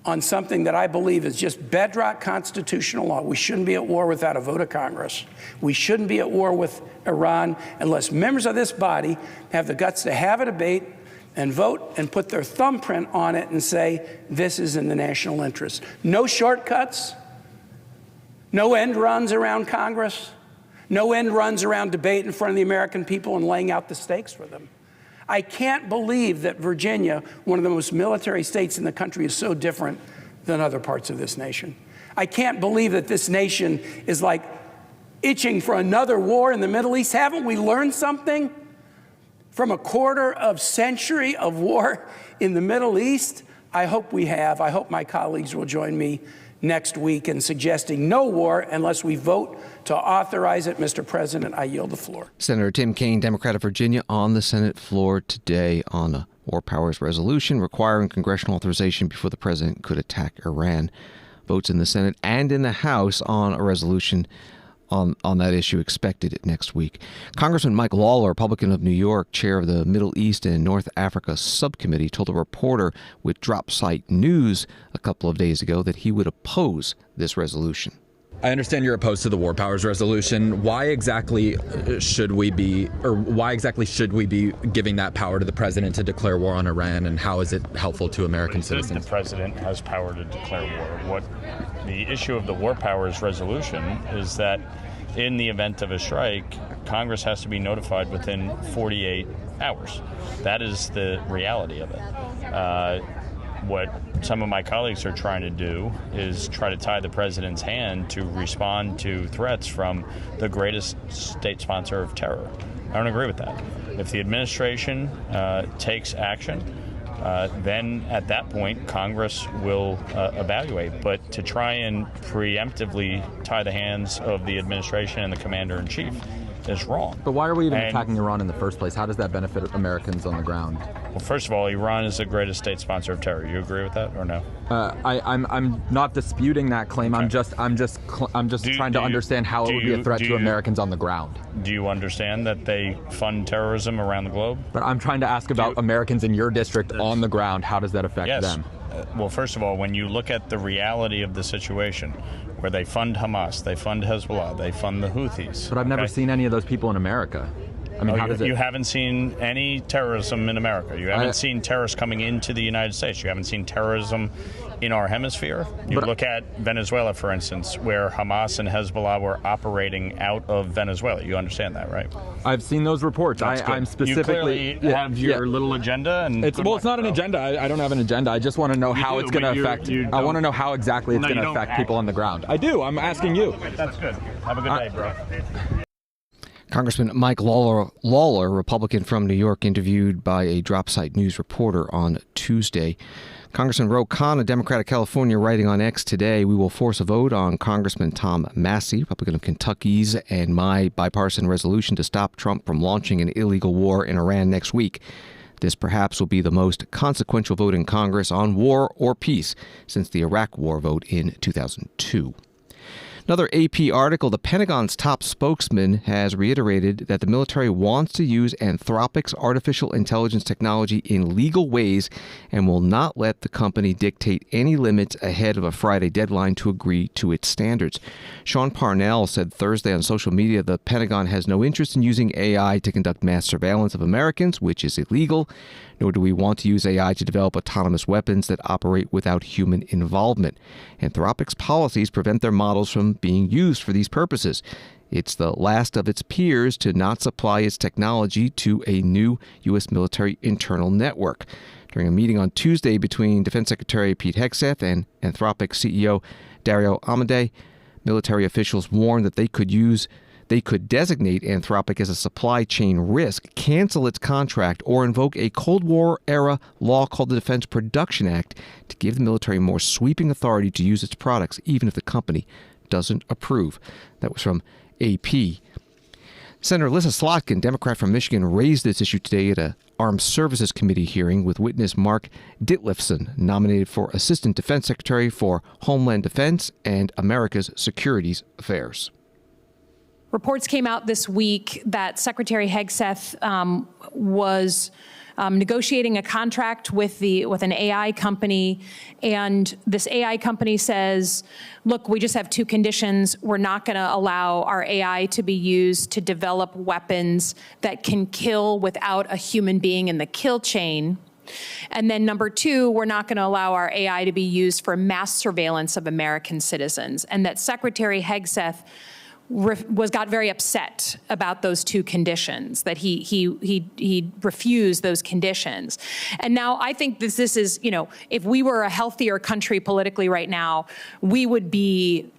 on something that I believe is just bedrock constitutional law. We shouldn't be at war without a vote of Congress. We shouldn't be at war with Iran unless members of this body have the guts to have a debate and vote and put their thumbprint on it and say, this is in the national interest. No shortcuts, no end runs around Congress, No end runs around debate in front of the American people and laying out the stakes for them. I can't believe that Virginia, one of the most military states in the country, is so different than other parts of this nation. I can't believe that this nation is like itching for another war in the Middle East. Haven't we learned something from a quarter of century of war in the Middle East? I hope we have. I hope my colleagues will join me next week in suggesting no war unless we vote to authorize it. Mr. President, I yield the floor. Senator Tim Kaine, Democrat of Virginia, on the Senate floor today on a war powers resolution requiring congressional authorization before the president could attack Iran. Votes in the Senate and in the House on a resolution on that issue expected next week. Congressman Mike Lawler, Republican of New York, chair of the Middle East and North Africa Subcommittee, told a reporter with Drop Site News a couple of days ago that he would oppose this resolution. I understand you're opposed to the war powers resolution. Why exactly should we be giving that power to the president to declare war on Iran, and how is it helpful to American citizens? The president has power to declare war. What the issue of the war powers resolution is that in the event of a strike, Congress has to be notified within 48 hours. That is the reality of it. What some of my colleagues are trying to do is try to tie the president's hand to respond to threats from the greatest state sponsor of terror. I don't agree with that. If the administration takes action, then at that point, Congress will evaluate. But to try and preemptively tie the hands of the administration and the commander-in-chief is wrong. But why are we even attacking Iran in the first place? How does that benefit Americans on the ground? Well, first of all, Iran is the greatest state sponsor of terror. You agree with that or no? I'm not disputing that claim. Okay. I'm just trying to understand how it would be a threat to Americans on the ground. Do you understand that they fund terrorism around the globe? But I'm trying to ask about Americans in your district on the ground. How does that affect them? Well, first of all, when you look at the reality of the situation, where they fund Hamas, they fund Hezbollah, they fund the Houthis. But I've never seen any of those people in America. I mean, you haven't seen any terrorism in America. You haven't seen terrorists coming into the United States. You haven't seen terrorism in our hemisphere. You look at Venezuela, for instance, where Hamas and Hezbollah were operating out of Venezuela. You understand that, right? I've seen those reports. I'm specifically... You clearly have your little agenda. And it's not an agenda. I don't have an agenda. I just want to know how it's going to affect... I want to know how exactly it's going to affect people on the ground. I do. I'm asking you. That's good. Have a good day, bro. Congressman Mike Lawler, Republican from New York, interviewed by a Drop Site News reporter on Tuesday. Congressman Ro Khanna, Democrat of California, writing on X today, we will force a vote on Congressman Tom Massie, Republican of Kentucky's, and my bipartisan resolution to stop Trump from launching an illegal war in Iran next week. This perhaps will be the most consequential vote in Congress on war or peace since the Iraq War vote in 2002. Another AP article, the Pentagon's top spokesman has reiterated that the military wants to use Anthropic's artificial intelligence technology in legal ways and will not let the company dictate any limits ahead of a Friday deadline to agree to its standards. Sean Parnell said Thursday on social media the Pentagon has no interest in using AI to conduct mass surveillance of Americans, which is illegal, nor do we want to use AI to develop autonomous weapons that operate without human involvement. Anthropic's policies prevent their models from being used for these purposes. It's the last of its peers to not supply its technology to a new U.S. military internal network. During a meeting on Tuesday between Defense Secretary Pete Hegseth and Anthropic CEO Dario Amodei, military officials warned that they could designate Anthropic as a supply chain risk, cancel its contract, or invoke a Cold War-era law called the Defense Production Act to give the military more sweeping authority to use its products, even if the company doesn't approve. That was from AP. Senator Lissa Slotkin, Democrat from Michigan, raised this issue today at a Armed Services Committee hearing with witness Mark Ditlefson, nominated for Assistant Defense Secretary for Homeland Defense and America's Securities Affairs. Reports came out this week that Secretary Hegseth was negotiating a contract with an AI company, and this AI company says, look, we just have two conditions. We're not going to allow our AI to be used to develop weapons that can kill without a human being in the kill chain. And then number two, we're not going to allow our AI to be used for mass surveillance of American citizens. And that Secretary Hegseth got very upset about those two conditions, that he refused those conditions. And now I think this is, you know, if we were a healthier country politically right now, we would be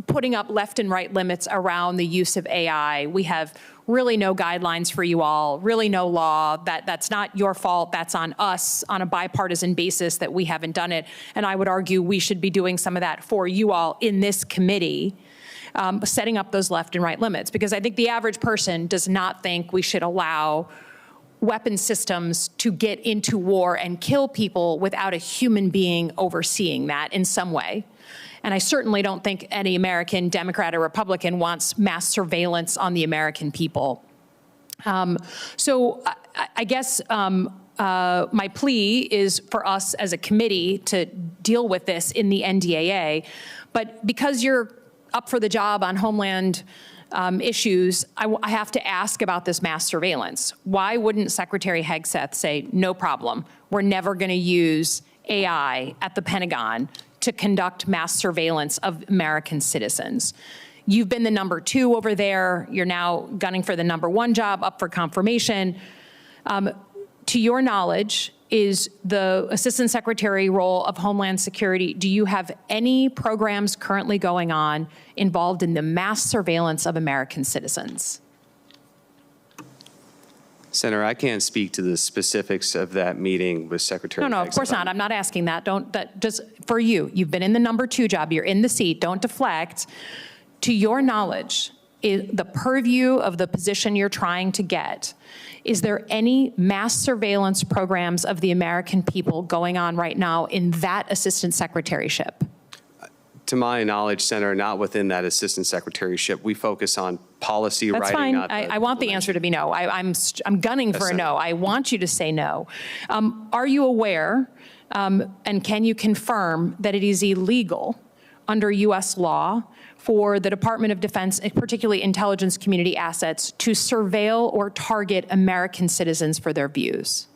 putting up left and right limits around the use of AI. We have really no guidelines for you all, really no law. That's not your fault. That's on us on a bipartisan basis that we haven't done it. And I would argue we should be doing some of that for you all in this committee, setting up those left and right limits. Because I think the average person does not think we should allow weapon systems to get into war and kill people without a human being overseeing that in some way. And I certainly don't think any American, Democrat or Republican, wants mass surveillance on the American people. So I guess my plea is for us as a committee to deal with this in the NDAA. But because you're up for the job on Homeland issues, I have to ask about this mass surveillance. Why wouldn't Secretary Hegseth say, no problem, we're never going to use AI at the Pentagon to conduct mass surveillance of American citizens? You've been the number 2 over there. You're now gunning for the number 1 job, up for confirmation. To your knowledge, is the Assistant Secretary role of Homeland Security, do you have any programs currently going on involved in the mass surveillance of American citizens? Senator, I can't speak to the specifics of that meeting with Secretary No, of course not. I'm not asking that. Just for you. You've been in the number 2 job. You're in the seat. Don't deflect. To your knowledge, the purview of the position you're trying to get, is there any mass surveillance programs of the American people going on right now in that assistant secretaryship? To my knowledge, Senator, not within that assistant secretaryship. We focus on policy That's writing. That's fine. I want the answer to be no. I'm gunning for a no. I want you to say no. Are you aware, and can you confirm that it is illegal under U.S. law for the Department of Defense, particularly intelligence community assets, to surveil or target American citizens for their views?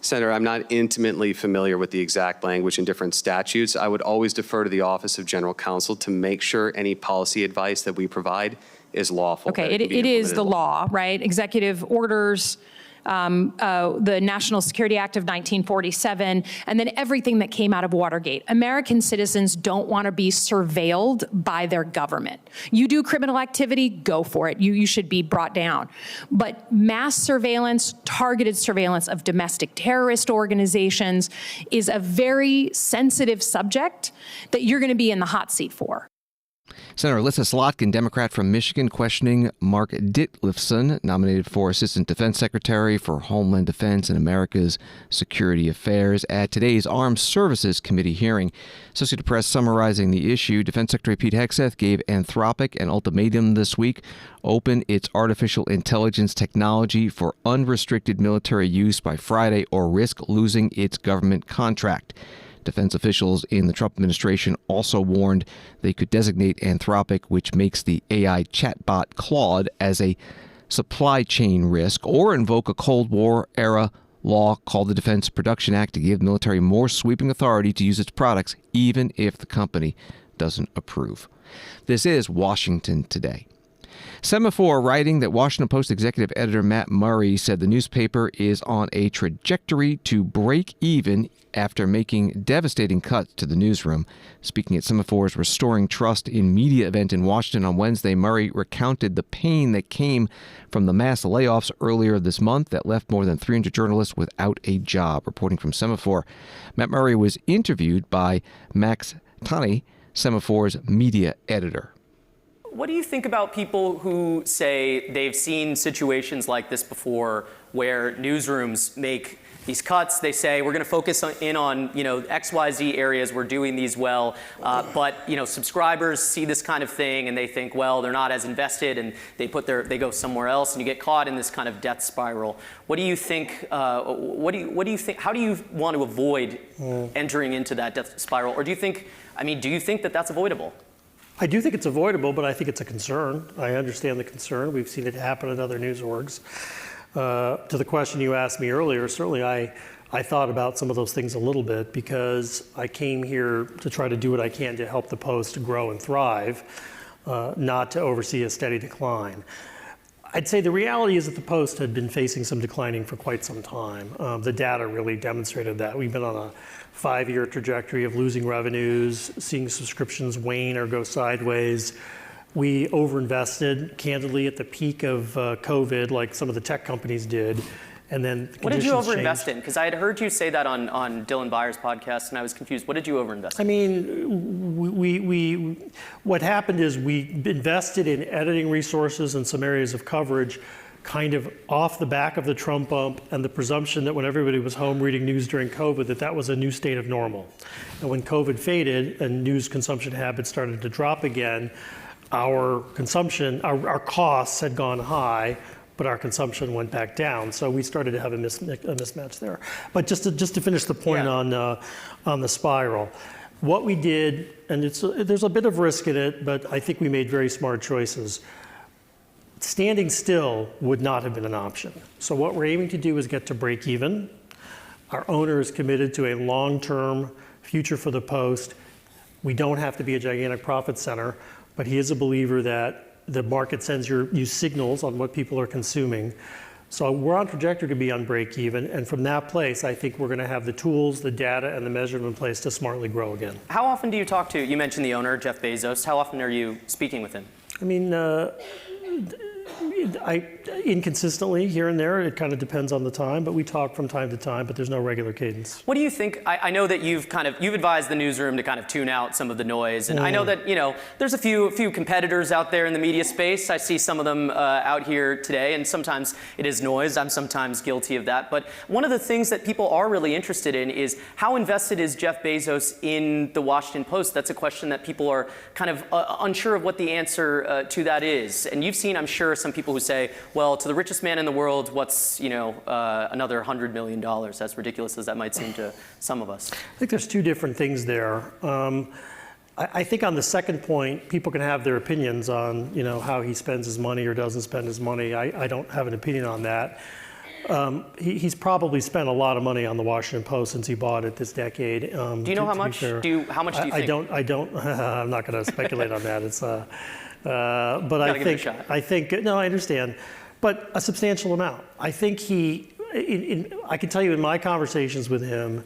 Senator, I'm not intimately familiar with the exact language in different statutes. I would always defer to the Office of General Counsel to make sure any policy advice that we provide is lawful. Okay, it is the law, right? Executive orders, the National Security Act of 1947, and then everything that came out of Watergate. American citizens don't want to be surveilled by their government. You do criminal activity, go for it. You should be brought down. But mass surveillance, targeted surveillance of domestic terrorist organizations is a very sensitive subject that you're going to be in the hot seat for. Senator Alyssa Slotkin, Democrat from Michigan, questioning Mark Ditlifson, nominated for Assistant Defense Secretary for Homeland Defense and America's Security Affairs at today's Armed Services Committee hearing. Associated Press summarizing the issue, Defense Secretary Pete Hegseth gave Anthropic an ultimatum this week: open its artificial intelligence technology for unrestricted military use by Friday or risk losing its government contract. Defense officials in the Trump administration also warned they could designate Anthropic, which makes the AI chatbot Claude, as a supply chain risk, or invoke a Cold War-era law called the Defense Production Act to give the military more sweeping authority to use its products, even if the company doesn't approve. This is Washington Today. Semaphore writing that Washington Post executive editor Matt Murray said the newspaper is on a trajectory to break even after making devastating cuts to the newsroom. Speaking at Semaphore's Restoring Trust in Media event in Washington on Wednesday, Murray recounted the pain that came from the mass layoffs earlier this month that left more than 300 journalists without a job. Reporting from Semaphore, Matt Murray was interviewed by Max Taney, Semaphore's media editor. What do you think about people who say they've seen situations like this before, where newsrooms make these cuts? They say, we're going to focus in on, XYZ areas, we're doing these well, but, subscribers see this kind of thing and they think, well, they're not as invested, and they go somewhere else, and you get caught in this kind of death spiral. What do you think? What do you think? How do you want to avoid entering into that death spiral? Or do you think that that's avoidable? I do think it's avoidable, but I think it's a concern. I understand the concern. We've seen it happen in other news orgs. To the question you asked me earlier, certainly I I thought about some of those things a little bit because I came here to try to do what I can to help the Post grow and thrive, not to oversee a steady decline. I'd say the reality is that the Post had been facing some declining for quite some time. The data really demonstrated that. We've been on a 5-year trajectory of losing revenues, seeing subscriptions wane or go sideways. We overinvested, candidly, at the peak of COVID, like some of the tech companies did. And then what did you overinvest changed. in? Because I had heard you say that on Dylan Byers' podcast, and I was confused. What did you overinvest in? I mean, what happened is we invested in editing resources and some areas of coverage kind of off the back of the Trump bump and the presumption that when everybody was home reading news during COVID, that was a new state of normal. And when COVID faded and news consumption habits started to drop again, our consumption, our costs had gone high, but our consumption went back down. So we started to have a mismatch there. But just to finish the point on the spiral, what we did, and there's a bit of risk in it, but I think we made very smart choices. Standing still would not have been an option. So what we're aiming to do is get to break even. Our owner is committed to a long-term future for the Post. We don't have to be a gigantic profit center, but he is a believer that the market sends you signals on what people are consuming. So we're on trajectory to be on break even. And from that place, I think we're going to have the tools, the data, and the measurement in place to smartly grow again. How often do you talk to, you mentioned the owner, Jeff Bezos. How often are you speaking with him? I mean, inconsistently here and there. It kind of depends on the time, but we talk from time to time, but there's no regular cadence. What do you think? I know that you've advised the newsroom to kind of tune out some of the noise, and I know that there's a few competitors out there in the media space. I see some of them out here today, and sometimes it is noise. I'm sometimes guilty of that. But one of the things that people are really interested in is how invested is Jeff Bezos in the Washington Post? That's a question that people are kind of unsure of what the answer to that is. And you've seen, I'm sure, some people who say, well, to the richest man in the world, what's another $100 million? As ridiculous as that might seem to some of us. I think there's two different things there. I think on the second point, people can have their opinions on how he spends his money or doesn't spend his money. I don't have an opinion on that. He's probably spent a lot of money on the Washington Post since he bought it this decade. Do you know how much? How much do you think? I don't. I'm not going to speculate on that. It's. But I think no, I understand, but a substantial amount. I think I can tell you in my conversations with him,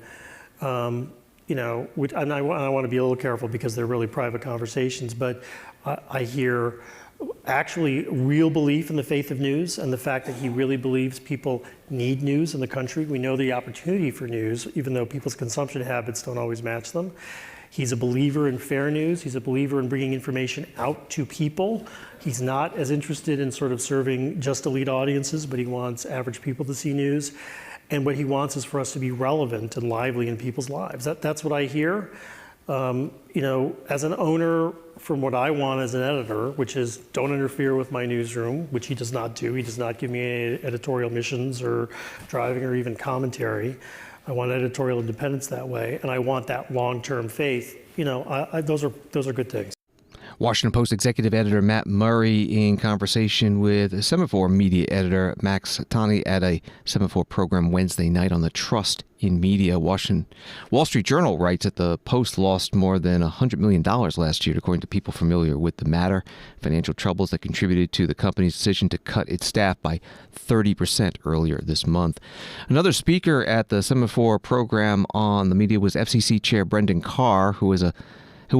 and I want to be a little careful because they're really private conversations, but I hear actually real belief in the faith of news and the fact that he really believes people need news in the country. We know the opportunity for news, even though people's consumption habits don't always match them. He's a believer in fair news. He's a believer in bringing information out to people. He's not as interested in sort of serving just elite audiences, but he wants average people to see news. And what he wants is for us to be relevant and lively in people's lives. That's what I hear. As an owner, from what I want as an editor, which is don't interfere with my newsroom, which he does not do. He does not give me any editorial missions or driving or even commentary. I want editorial independence that way, and I want that long-term faith. Those are good things. Washington Post executive editor Matt Murray in conversation with Semaphore media editor Max Tani at a Semaphore program Wednesday night on the trust in media. Wall Street Journal writes that the Post lost more than $100 million last year, according to people familiar with the matter. Financial troubles that contributed to the company's decision to cut its staff by 30% earlier this month. Another speaker at the Semaphore program on the media was FCC Chair Brendan Carr, who,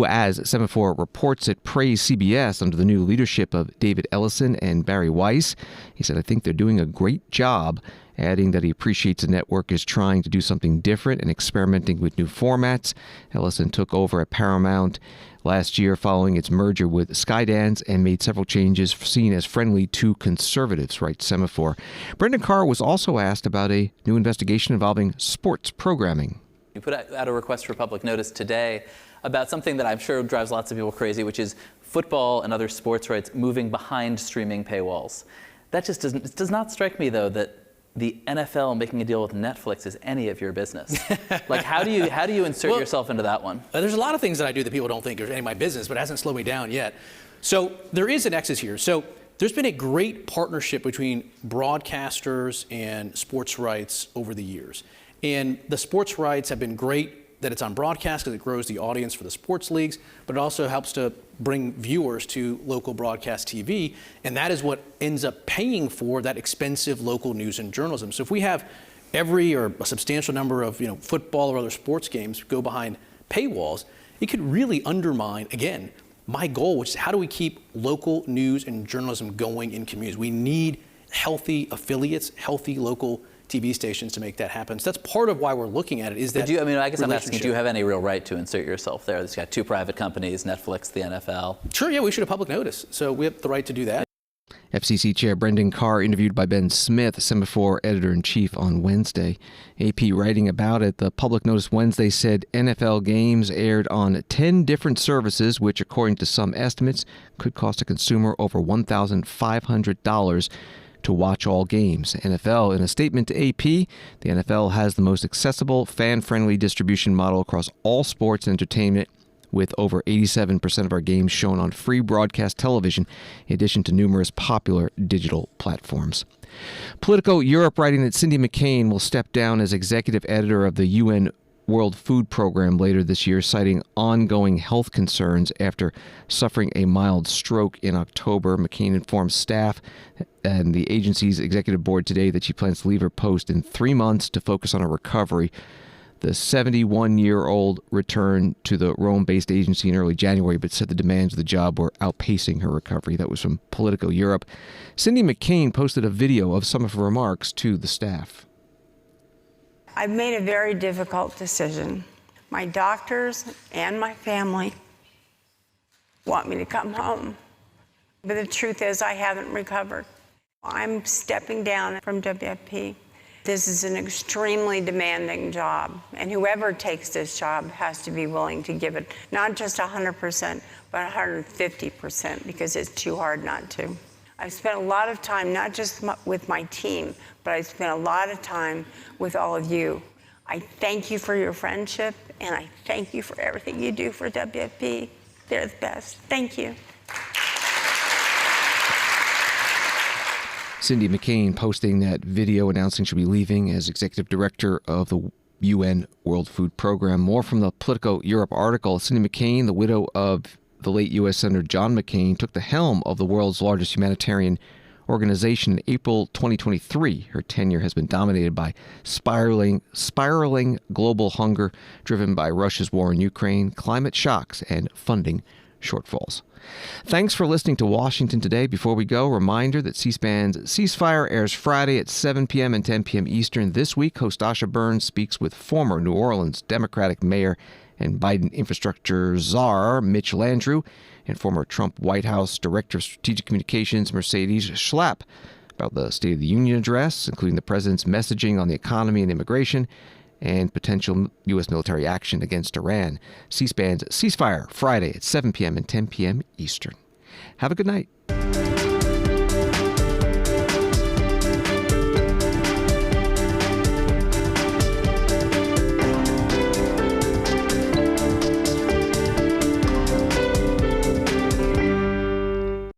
as Semaphore reports it, praised CBS under the new leadership of David Ellison and Barry Weiss. He said, "I think they're doing a great job," adding that he appreciates the network is trying to do something different and experimenting with new formats. Ellison took over at Paramount last year following its merger with Skydance and made several changes seen as friendly to conservatives, writes Semaphore. Brendan Carr was also asked about a new investigation involving sports programming. You put out a request for public notice today about something that I'm sure drives lots of people crazy, which is football and other sports rights moving behind streaming paywalls. That just does not strike me, though, that the NFL making a deal with Netflix is any of your business. Like, how do you insert yourself into that one? There's a lot of things that I do that people don't think are any of my business, but it hasn't slowed me down yet. So there is a nexus here. So there's been a great partnership between broadcasters and sports rights over the years. And the sports rights have been great that it's on broadcast because it grows the audience for the sports leagues, but it also helps to bring viewers to local broadcast TV. And that is what ends up paying for that expensive local news and journalism. So if we have every or a substantial number of football or other sports games go behind paywalls, it could really undermine, again, my goal, which is how do we keep local news and journalism going in communities? We need healthy affiliates, healthy local TV stations to make that happen. So that's part of why we're looking at it. Is that I guess I'm asking, do you have any real right to insert yourself there? It's got two private companies, Netflix, the NFL. Sure, yeah, we should have public notice. So we have the right to do that. FCC Chair Brendan Carr interviewed by Ben Smith, Semaphore editor-in-chief, on Wednesday. AP writing about it, the Public Notice Wednesday said NFL games aired on 10 different services, which, according to some estimates, could cost a consumer over $1,500 to watch all games. NFL, in a statement to AP, the NFL has the most accessible, fan-friendly distribution model across all sports and entertainment, with over 87% of our games shown on free broadcast television, in addition to numerous popular digital platforms. Politico Europe writing that Cindy McCain will step down as executive editor of the UN World Food Program later this year, citing ongoing health concerns after suffering a mild stroke in October. McCain informed staff and the agency's executive board today that she plans to leave her post in 3 months to focus on her recovery. The 71-year-old returned to the Rome-based agency in early January, but said the demands of the job were outpacing her recovery. That was from Politico Europe. Cindy McCain posted a video of some of her remarks to the staff. I've made a very difficult decision. My doctors and my family want me to come home. But the truth is, I haven't recovered. I'm stepping down from WFP. This is an extremely demanding job, and whoever takes this job has to be willing to give it not just 100%, but 150%, because it's too hard not to. I've spent a lot of time, not just with my team, but I've spent a lot of time with all of you. I thank you for your friendship, and I thank you for everything you do for WFP. They're the best. Thank you. Cindy McCain posting that video announcing she'll be leaving as executive director of the UN World Food Program. More from the Politico Europe article. Cindy McCain, the widow of the late U.S. Senator John McCain, took the helm of the world's largest humanitarian organization in April 2023. Her tenure has been dominated by spiraling global hunger driven by Russia's war in Ukraine, climate shocks, and funding shortfalls. Thanks for listening to Washington Today. Before we go, reminder that C-SPAN's Ceasefire airs Friday at 7 p.m. and 10 p.m. Eastern. This week, host Asha Burns speaks with former New Orleans Democratic mayor and Biden infrastructure czar Mitch Landrieu and former Trump White House Director of Strategic Communications Mercedes Schlapp about the State of the Union address, including the president's messaging on the economy and immigration, and potential U.S. military action against Iran. C-SPAN's Ceasefire, Friday at 7 p.m. and 10 p.m. Eastern. Have a good night.